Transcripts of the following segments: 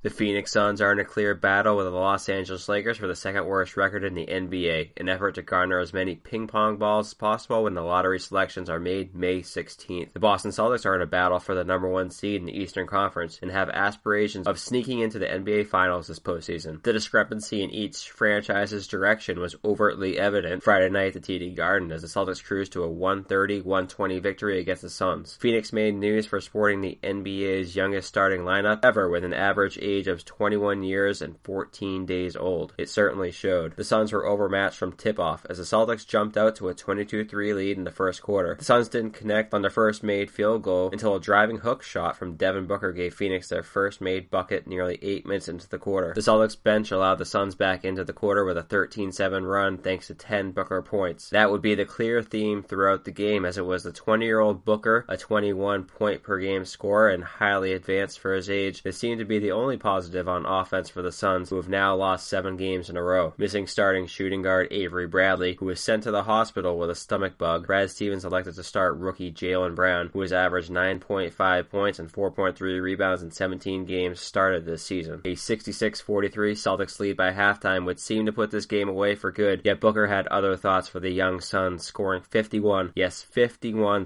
The Phoenix Suns are in a clear battle with the Los Angeles Lakers for the second worst record in the NBA, an effort to garner as many ping pong balls as possible when the lottery selections are made May 16th. The Boston Celtics are in a battle for the number one seed in the Eastern Conference and have aspirations of sneaking into the NBA Finals this postseason. The discrepancy in each franchise's direction was overtly evident Friday night at the TD Garden as the Celtics cruised to a 130-120 victory against the Suns. Phoenix made news for sporting the NBA's youngest starting lineup ever with an average age of 21 years and 14 days old. It certainly showed. The Suns were overmatched from tip-off as the Celtics jumped out to a 22-3 lead in the first quarter. The Suns didn't connect on their first made field goal until a driving hook shot from Devin Booker gave Phoenix their first made bucket nearly 8 minutes into the quarter. The Celtics bench allowed the Suns back into the quarter with a 13-7 run thanks to 10 Booker points. That would be the clear theme throughout the game as it was the 20-year-old Booker, a 21 point per game scorer and highly advanced for his age, that seemed to be the only positive on offense for the Suns, who have now lost 7 games in a row. Missing starting shooting guard Avery Bradley, who was sent to the hospital with a stomach bug, Brad Stevens elected to start rookie Jaylen Brown, who has averaged 9.5 points and 4.3 rebounds in 17 games started this season. A 66-43 Celtics lead by halftime would seem to put this game away for good, yet Booker had other thoughts for the young Suns, scoring 51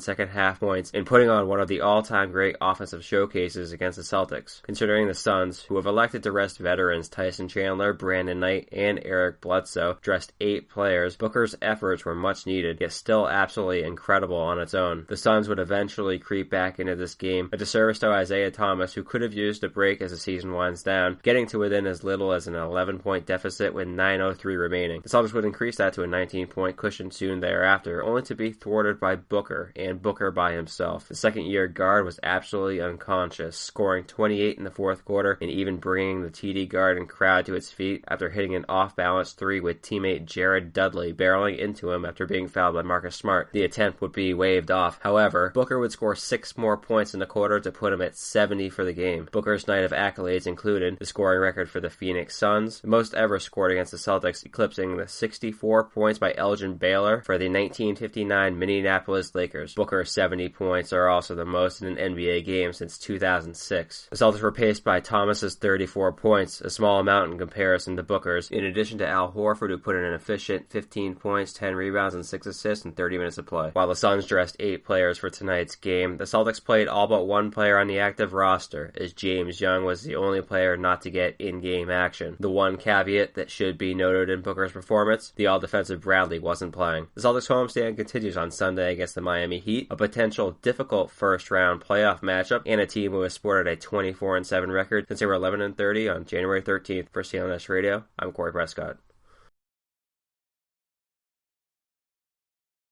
second half points and putting on one of the all-time great offensive showcases against the Celtics. Considering the Suns, who have elected to rest veterans Tyson Chandler, Brandon Knight, and Eric Bledsoe, dressed 8 players, Booker's efforts were much needed, yet still absolutely incredible on its own. The Suns would eventually creep back into this game, a disservice to Isaiah Thomas, who could have used a break as the season winds down, getting to within as little as an 11-point deficit with 9:03 remaining. The Celtics would increase that to a 19-point cushion soon thereafter, only to be thwarted by Booker, and Booker by himself. The second-year guard was absolutely unconscious, scoring 28 in the fourth quarter and even bringing the TD Garden crowd to its feet after hitting an off-balance 3 with teammate Jared Dudley barreling into him after being fouled by Marcus Smart. The attempt would be waved off. However, Booker would score 6 more points in the quarter to put him at 70 for the game. Booker's night of accolades included the scoring record for the Phoenix Suns, the most ever scored against the Celtics, eclipsing the 64 points by Elgin Baylor for the 1959 Minneapolis Lakers. Booker's 70 points are also the most in an NBA game since 2006. The Celtics were paced by Thomas's 34 points, a small amount in comparison to Booker's, in addition to Al Horford, who put in an efficient 15 points, 10 rebounds, and 6 assists in 30 minutes of play. While the Suns dressed 8 players for tonight's game, the Celtics played all but one player on the active roster, as James Young was the only player not to get in-game action. The one caveat that should be noted in Booker's performance, the all-defensive Bradley wasn't playing. The Celtics homestand continues on Sunday against the Miami Heat, a potential difficult first-round playoff matchup, and a team who has sported a 24-7 record since they were 11-30 on January 13th. For CLNS Radio, I'm Corey Prescott.